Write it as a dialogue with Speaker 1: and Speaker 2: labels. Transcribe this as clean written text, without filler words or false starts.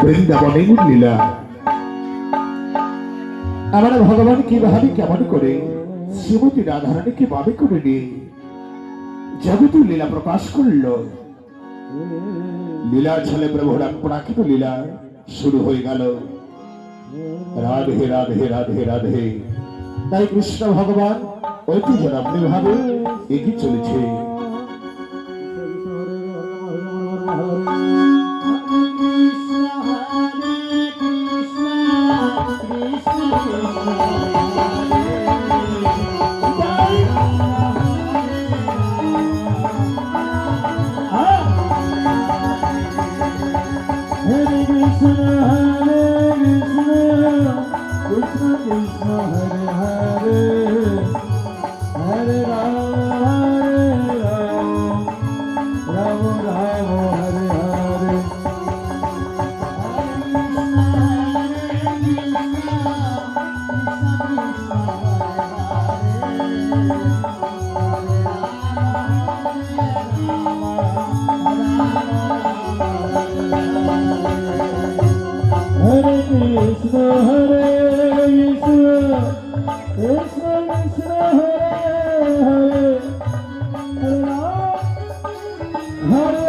Speaker 1: বৃন্দাবনের লীলা। আমার ভগবান কিভাবে কেমন করে শ্রীমতী রাধারানী কিভাবে করে নিয়ে জগতে লীলা প্রকাশ করল। লীলা ছলে প্রভুর অপ্রাকৃত লীলা শুরু হয়ে গেল। রাধে রাধে রাধে রাধে। তাই কৃষ্ণ ভগবান ঐতিহ্যরম্য ভাবে এগিয়ে চলেছে।
Speaker 2: Hare